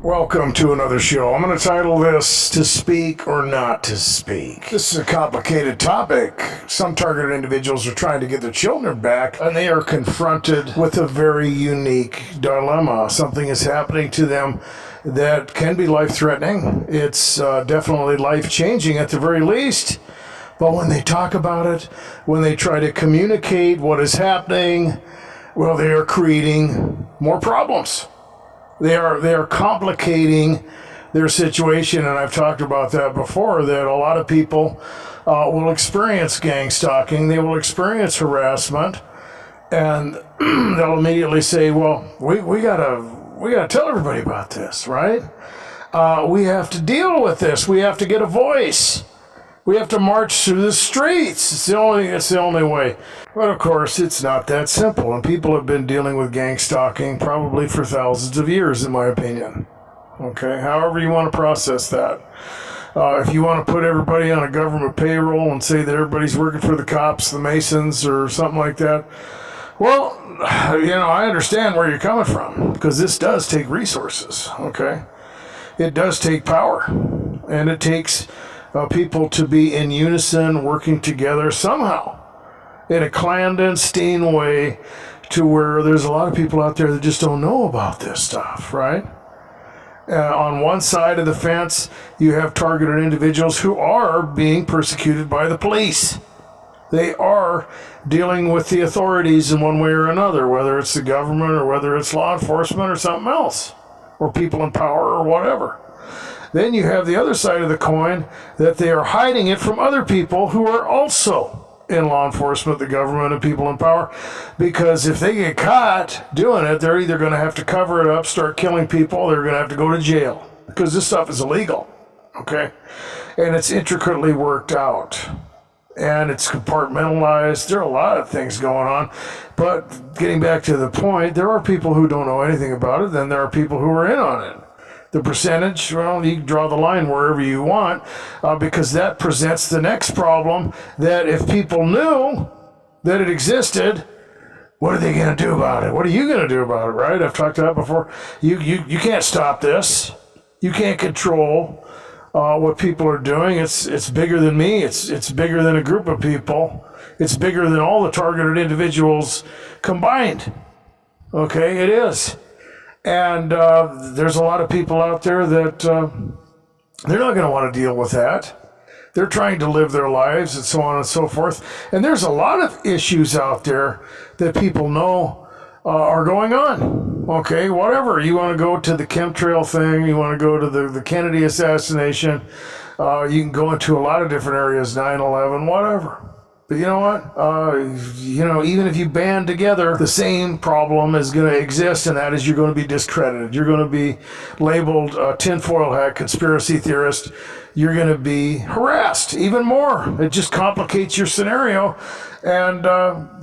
Welcome to another show. I'm going to title this "To Speak or Not to Speak." This is a complicated topic. Some targeted individuals are trying to get their children back, and they are confronted with a very unique dilemma. Something is happening to them that can be life-threatening. It's definitely life-changing at the very least. But when they talk about it, when they try to communicate what is happening, well, they are creating more problems. They are complicating their situation, and I've talked about that before, that a lot of people will experience gang stalking, they will experience harassment, and they'll immediately say, well, we gotta tell everybody about this, right? We have to deal with this. We have to get a voice. We have to march through the streets. It's the only way. But of course, it's not that simple. And people have been dealing with gang stalking probably for thousands of years, in my opinion. Okay, however you want to process that. If you want to put everybody on a government payroll and say that everybody's working for the cops, the Masons, or something like that, well, I understand where you're coming from, because this does take resources, okay? It does take power, and it takes people to be in unison, working together somehow in a clandestine way, to where there's a lot of people out there that just don't know about this stuff, right? On one side of the fence, you have targeted individuals who are being persecuted by the police. They are dealing with the authorities in one way or another, whether it's the government or whether it's law enforcement or something else, or people in power or whatever. Then you have the other side of the coin, that they are hiding it from other people who are also in law enforcement, the government, and people in power. Because if they get caught doing it, they're either going to have to cover it up, start killing people, they're going to have to go to jail. Because this stuff is illegal, okay? And it's intricately worked out. And it's compartmentalized. There are a lot of things going on. But getting back to the point, there are people who don't know anything about it, then there are people who are in on it. The percentage, well, you can draw the line wherever you want, because that presents the next problem, that if people knew that it existed, what are they going to do about it? What are you going to do about it, right? I've talked about that before. You can't stop this. You can't control what people are doing. It's bigger than me. It's bigger than a group of people. It's bigger than all the targeted individuals combined. Okay, it is. And there's a lot of people out there that they're not going to want to deal with that. They're trying to live their lives and so on and so forth. And there's a lot of issues out there that people know are going on. Okay, whatever. You want to go to the chemtrail thing, you want to go to the Kennedy assassination, you can go into a lot of different areas, 9/11, whatever. But you know what? Even if you band together, the same problem is going to exist, and that is you're going to be discredited. You're going to be labeled a tinfoil hat conspiracy theorist. You're going to be harassed even more. It just complicates your scenario. And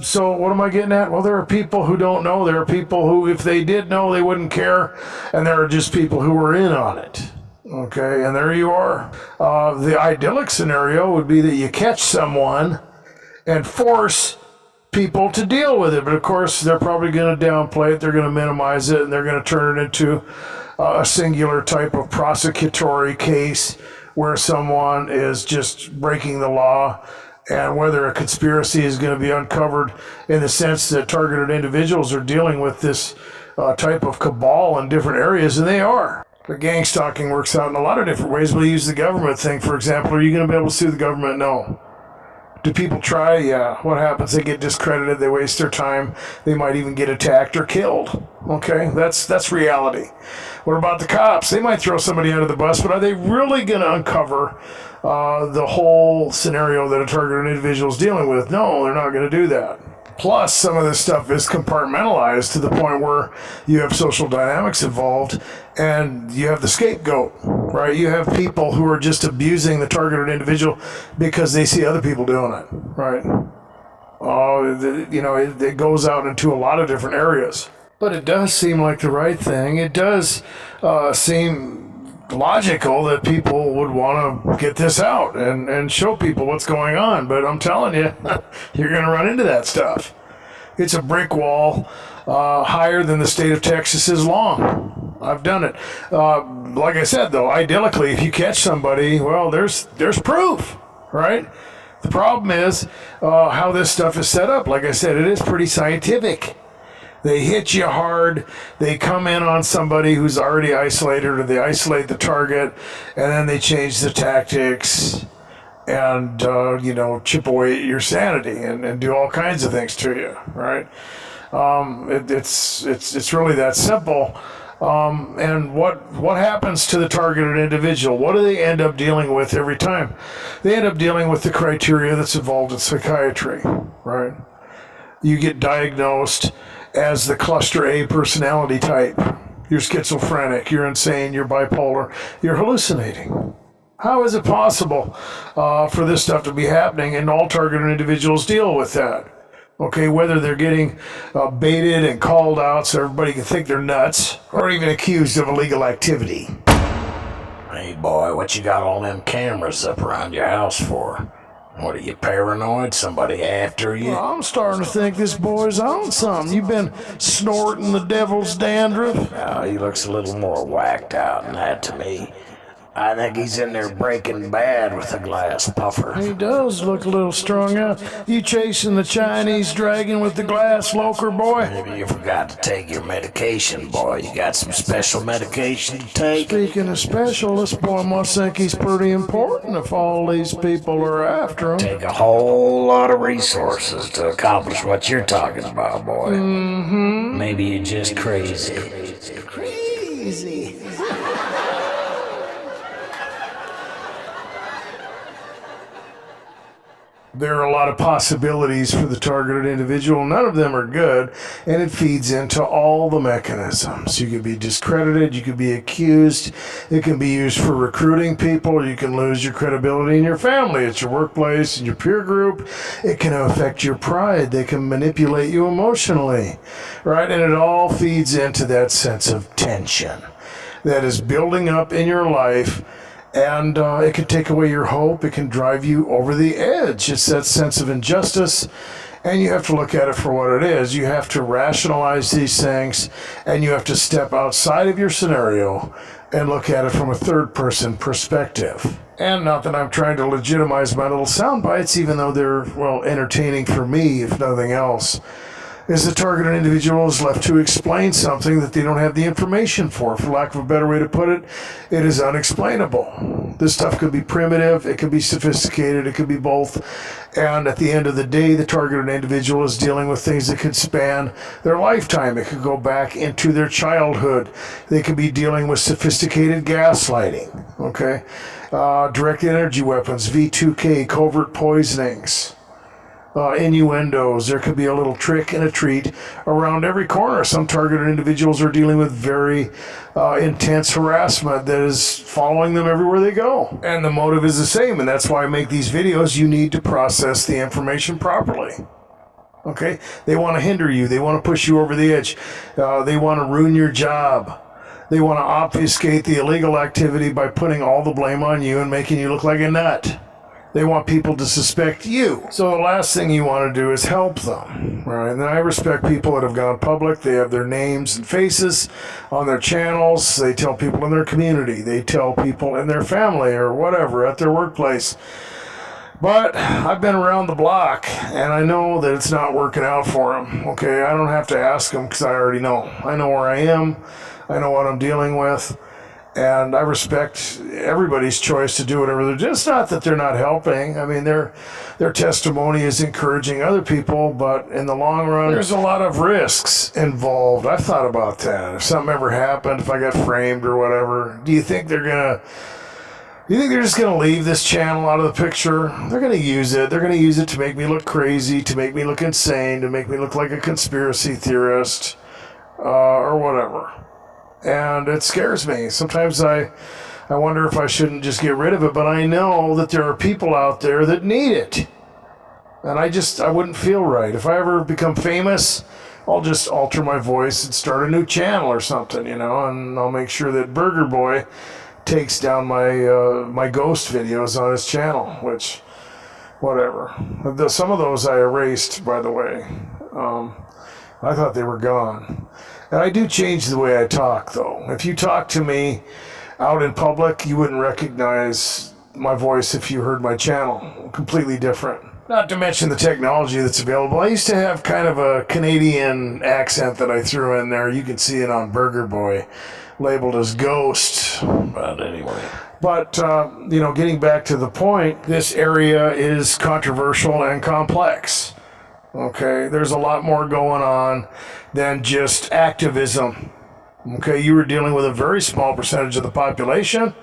so what am I getting at? Well, there are people who don't know. There are people who, if they did know, they wouldn't care. And there are just people who are in on it. Okay, and there you are. The idyllic scenario would be that you catch someone and force people to deal with it. But of course, they're probably going to downplay it, they're going to minimize it, and they're going to turn it into a singular type of prosecutory case where someone is just breaking the law, and whether a conspiracy is going to be uncovered in the sense that targeted individuals are dealing with this type of cabal in different areas, and they are. But gang stalking works out in a lot of different ways. We'll use the government thing, for example. Are you going to be able to sue the government? No. Do people try? Yeah. What happens? They get discredited. They waste their time. They might even get attacked or killed. Okay? That's reality. What about the cops? They might throw somebody under the bus, but are they really going to uncover the whole scenario that a targeted individual is dealing with? No, they're not going to do that. Plus, some of this stuff is compartmentalized to the point where you have social dynamics involved, and you have the scapegoat, right? You have people who are just abusing the targeted individual because they see other people doing it, right? It goes out into a lot of different areas. But it does seem like the right thing. It does seem logical that people would want to get this out and show people what's going on. But I'm telling you, you're going to run into that stuff. It's a brick wall higher than the state of Texas is long. I've done it. Like I said, though, idyllically, if you catch somebody, well, there's proof, right? The problem is how this stuff is set up. Like I said, it is pretty scientific. They hit you hard. They come in on somebody who's already isolated, or they isolate the target, and then they change the tactics and, chip away at your sanity and do all kinds of things to you, right? It's really that simple. And what happens to the targeted individual? What do they end up dealing with every time? They end up dealing with the criteria that's involved in psychiatry, right? You get diagnosed as the cluster A personality type. You're schizophrenic, you're insane, you're bipolar, you're hallucinating. How is it possible for this stuff to be happening and all targeted individuals deal with that? Okay, whether they're getting baited and called out so everybody can think they're nuts, or even accused of illegal activity. Hey boy, what you got all them cameras up around your house for? What are you, paranoid? Somebody after you? Well, I'm starting to think this boy's on something. You've been snorting the devil's dandruff. Oh, he looks a little more whacked out than that to me. I think he's in there Breaking Bad with a glass puffer. He does look a little strung out. You chasing the Chinese dragon with the glass loker, boy? Maybe you forgot to take your medication, boy. You got some special medication to take? Speaking of special, this boy must think he's pretty important if all these people are after him. Take a whole lot of resources to accomplish what you're talking about, boy. Mm-hmm. Maybe you're just crazy. Crazy. There are a lot of possibilities for the targeted individual. None of them are good, and it feeds into all the mechanisms. You could be discredited, you could be accused, it can be used for recruiting people, you can lose your credibility in your family, at your workplace, in your peer group. It can affect your pride, they can manipulate you emotionally, right? And it all feeds into that sense of tension that is building up in your life. And it can take away your hope. It can drive you over the edge. It's that sense of injustice, and you have to look at it for what it is. You have to rationalize these things, and you have to step outside of your scenario and look at it from a third-person perspective. And not that I'm trying to legitimize my little sound bites, even though they're, well, entertaining for me, if nothing else, is the targeted individual is left to explain something that they don't have the information for. For lack of a better way to put it, it is unexplainable. This stuff could be primitive, it could be sophisticated, it could be both. And at the end of the day, the targeted individual is dealing with things that could span their lifetime. It could go back into their childhood. They could be dealing with sophisticated gaslighting, okay? Directed energy weapons, V2K, covert poisonings. Innuendos. There could be a little trick and a treat around every corner. Some targeted individuals are dealing with very intense harassment that is following them everywhere they go. And the motive is the same, and that's why I make these videos. You need to process the information properly. Okay? They want to hinder you. They want to push you over the edge. They want to ruin your job. They want to obfuscate the illegal activity by putting all the blame on you and making you look like a nut. They want people to suspect you. So the last thing you want to do is help them, right? And I respect people that have gone public. They have their names and faces on their channels. They tell people in their community. They tell people in their family or whatever, at their workplace. But I've been around the block, and I know that it's not working out for them, okay? I don't have to ask them because I already know. I know where I am. I know what I'm dealing with. And I respect everybody's choice to do whatever they're doing. It's not that they're not helping. I mean, their testimony is encouraging other people, but in the long run, there's a lot of risks involved. I've thought about that. If something ever happened, if I got framed or whatever, do you think they're just going to leave this channel out of the picture? They're going to use it. They're going to use it to make me look crazy, to make me look insane, to make me look like a conspiracy theorist, or whatever. And it scares me. Sometimes I wonder if I shouldn't just get rid of it, but I know that there are people out there that need it. And I wouldn't feel right. If I ever become famous, I'll just alter my voice and start a new channel or something, and I'll make sure that Burger Boy takes down my ghost videos on his channel, which, whatever. Some of those I erased, by the way. I thought they were gone. And I do change the way I talk, though. If you talk to me out in public, you wouldn't recognize my voice if you heard my channel. Completely different. Not to mention the technology that's available. I used to have kind of a Canadian accent that I threw in there. You can see it on Burger Boy, labeled as Ghost. But anyway. But, getting back to the point, this area is controversial and complex. Okay, there's a lot more going on than just activism. Okay, you were dealing with a very small percentage of the population.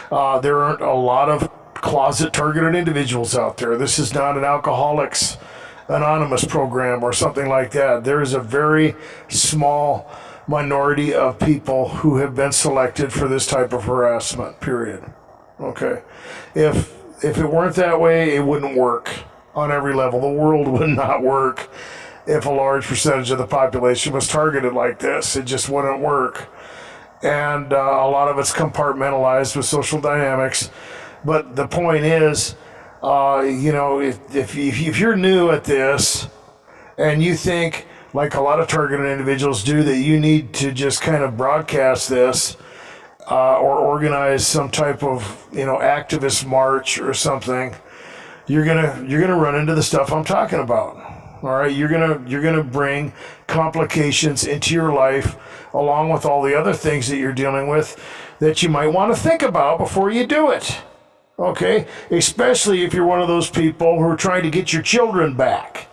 There aren't a lot of closet targeted individuals out there. This is not an Alcoholics Anonymous program or something like that. There is a very small minority of people who have been selected for this type of harassment, period. Okay, if it weren't that way, it wouldn't work on every level. The world would not work if a large percentage of the population was targeted like this. It just wouldn't work. And a lot of it's compartmentalized with social dynamics. But the point is, if you're new at this and you think, like a lot of targeted individuals do, that you need to just kind of broadcast this or organize some type of, activist march or something, you're gonna run into the stuff I'm talking about. All right, you're gonna bring complications into your life, along with all the other things that you're dealing with that you might want to think about before you do it. Okay, especially if you're one of those people who are trying to get your children back.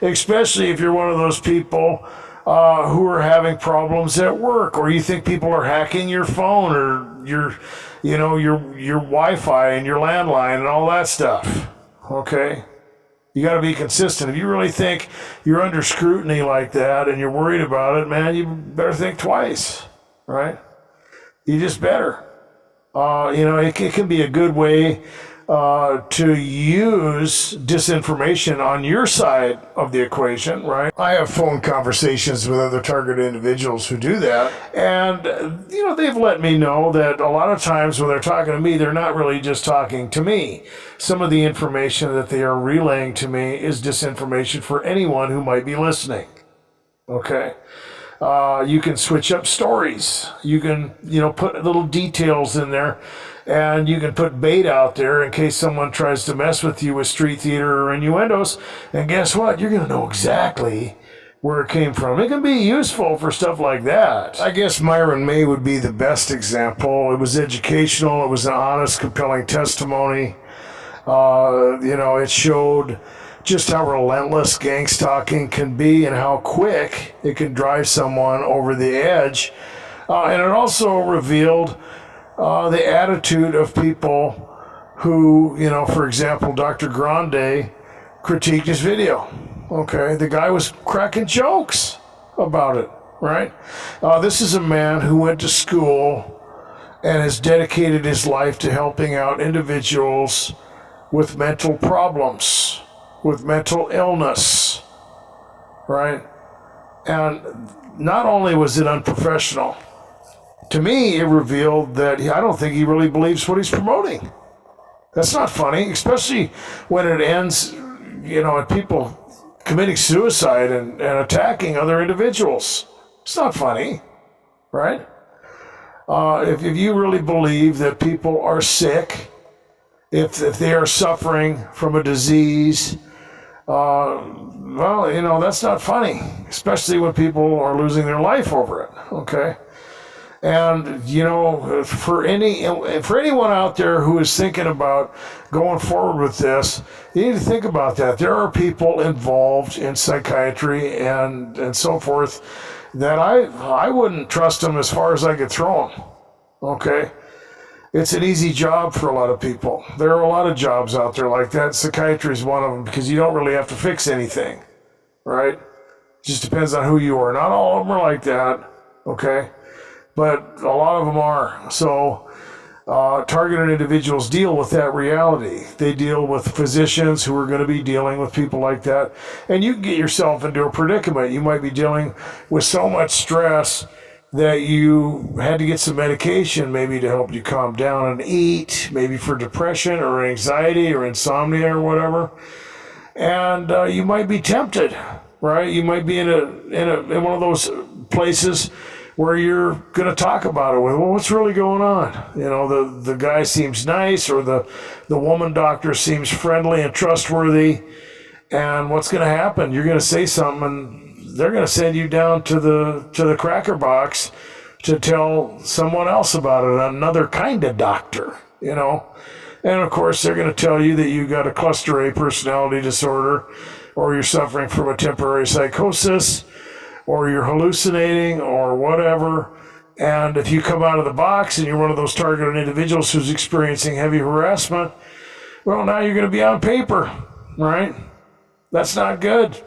Especially if you're one of those people who are having problems at work, or you think people are hacking your phone or your Wi-Fi and your landline and all that stuff. Okay, you got to be consistent. If you really think you're under scrutiny like that and you're worried about it, man, you better think twice, right? You just better. It can be a good way to use disinformation on your side of the equation, right? I have phone conversations with other targeted individuals who do that, and they've let me know that a lot of times when they're talking to me, they're not really just talking to me. Some of the information that they are relaying to me is disinformation for anyone who might be listening. Okay. You can switch up stories. You can, put little details in there, and you can put bait out there in case someone tries to mess with you with street theater or innuendos. And guess what? You're going to know exactly where it came from. It can be useful for stuff like that. I guess Myron May would be the best example. It was educational. It was an honest, compelling testimony. It showed just how relentless gangstalking can be and how quick it can drive someone over the edge. And it also revealed the attitude of people who, for example, Dr. Grande critiqued his video. Okay, the guy was cracking jokes about it, right? This is a man who went to school and has dedicated his life to helping out individuals with mental problems, with mental illness, right? And not only was it unprofessional, to me it revealed that I don't think he really believes what he's promoting. That's not funny, especially when it ends, at people committing suicide and attacking other individuals. It's not funny, right? If you really believe that people are sick, if they are suffering from a disease, that's not funny, especially when people are losing their life over it, okay? And, for anyone out there who is thinking about going forward with this, you need to think about that. There are people involved in psychiatry and so forth that I wouldn't trust them as far as I could throw them, okay? It's an easy job for a lot of people. There are a lot of jobs out there like that. Psychiatry is one of them because you don't really have to fix anything, right? It just depends on who you are. Not all of them are like that, okay? But a lot of them are. So targeted individuals deal with that reality. They deal with physicians who are going to be dealing with people like that. And you can get yourself into a predicament. You might be dealing with so much stress that you had to get some medication maybe to help you calm down and eat, maybe for depression or anxiety or insomnia or whatever. And you might be tempted right? You might be in one of those places where you're going to talk about it with, well, what's really going on? You know, the guy seems nice, or the woman doctor seems friendly and trustworthy. And what's going to happen? You're going to say something, and they're going to send you down to the cracker box to tell someone else about it, another kind of doctor, you know. And of course, they're going to tell you that you got a cluster A personality disorder, or you're suffering from a temporary psychosis, or you're hallucinating, or whatever. And if you come out of the box and you're one of those targeted individuals who's experiencing heavy harassment, well, now you're going to be on paper, right? That's not good,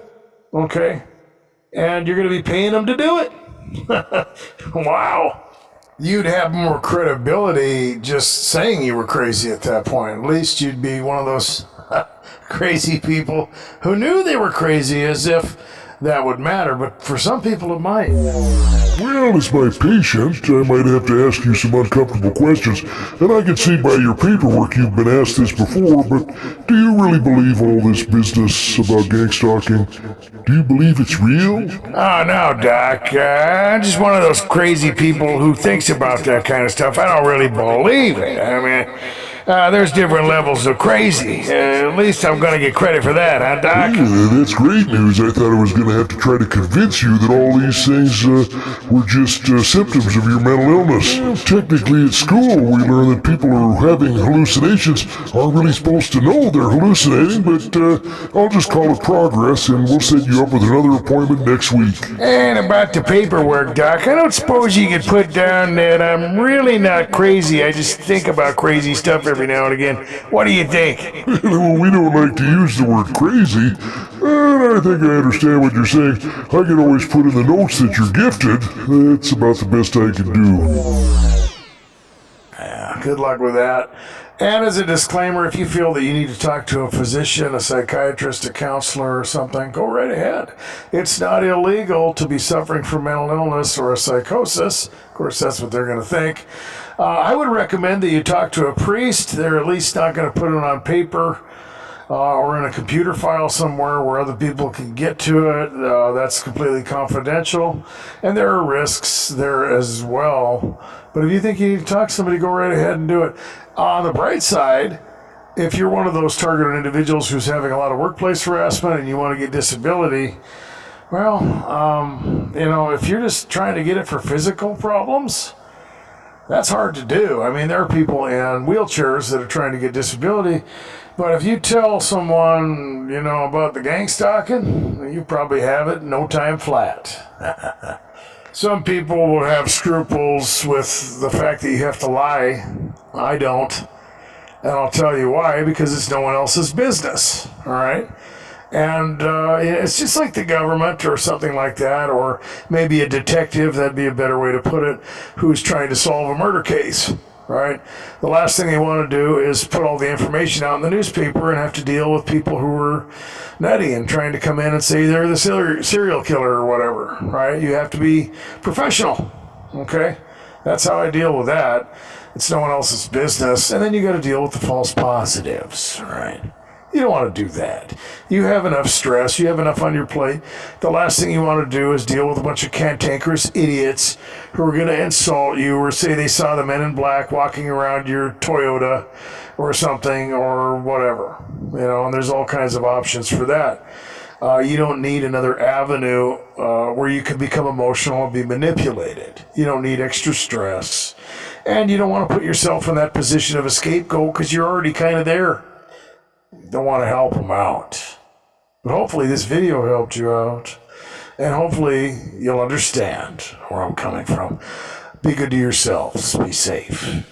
okay? And you're going to be paying them to do it. Wow. You'd have more credibility just saying you were crazy at that point. At least you'd be one of those crazy people who knew they were crazy, as if that would matter. But for some people, it might. Well, as my patient, I might have to ask you some uncomfortable questions, and I can see by your paperwork you've been asked this before, but do you really believe all this business about gangstalking? Do you believe it's real? Oh, no, Doc. I'm just one of those crazy people who thinks about that kind of stuff. I don't really believe it. I mean, there's different levels of crazy. At least I'm going to get credit for that, huh, Doc? Yeah, that's great news. I thought I was going to have to try to convince you that all these things were just symptoms of your mental illness. Well, technically, at school, we learn that people who are having hallucinations aren't really supposed to know they're hallucinating, but I'll just call it progress, and we'll set you up with another appointment next week. And about the paperwork, Doc, I don't suppose you could put down that I'm really not crazy. I just think about crazy stuff every now and again. What do you think? Well, we don't like to use the word crazy, and I think I understand what you're saying. I can always put in the notes that you're gifted. That's about the best I can do. Yeah, good luck with that. And as a disclaimer, if you feel that you need to talk to a physician, a psychiatrist, a counselor, or something, go right ahead. It's not illegal to be suffering from mental illness or a psychosis. Of course, that's what they're going to think. I would recommend that you talk to a priest. They're at least not going to put it on paper or in a computer file somewhere where other people can get to it. That's completely confidential. And there are risks there as well. But if you think you need to talk to somebody, go right ahead and do it. On the bright side, if you're one of those targeted individuals who's having a lot of workplace harassment and you want to get disability, well, if you're just trying to get it for physical problems, that's hard to do. I mean, there are people in wheelchairs that are trying to get disability, but if you tell someone, about the gangstalking, you probably have it no time flat. Some people will have scruples with the fact that you have to lie. I don't. And I'll tell you why, because it's no one else's business, all right? And it's just like the government or something like that, or maybe a detective, that'd be a better way to put it, who's trying to solve a murder case, right? The last thing they want to do is put all the information out in the newspaper and have to deal with people who are nutty and trying to come in and say they're the serial killer or whatever, right? You have to be professional, okay? That's how I deal with that. It's no one else's business. And then you got to deal with the false positives, right? You don't want to do that. You have enough stress. You have enough on your plate. The last thing you want to do is deal with a bunch of cantankerous idiots who are going to insult you or say they saw the men in black walking around your Toyota or something or whatever. And there's all kinds of options for that. You don't need another avenue where you can become emotional and be manipulated. You don't need extra stress. And you don't want to put yourself in that position of a scapegoat because you're already kind of there. Don't want to help them out. But hopefully this video helped you out. And hopefully you'll understand where I'm coming from. Be good to yourselves. Be safe.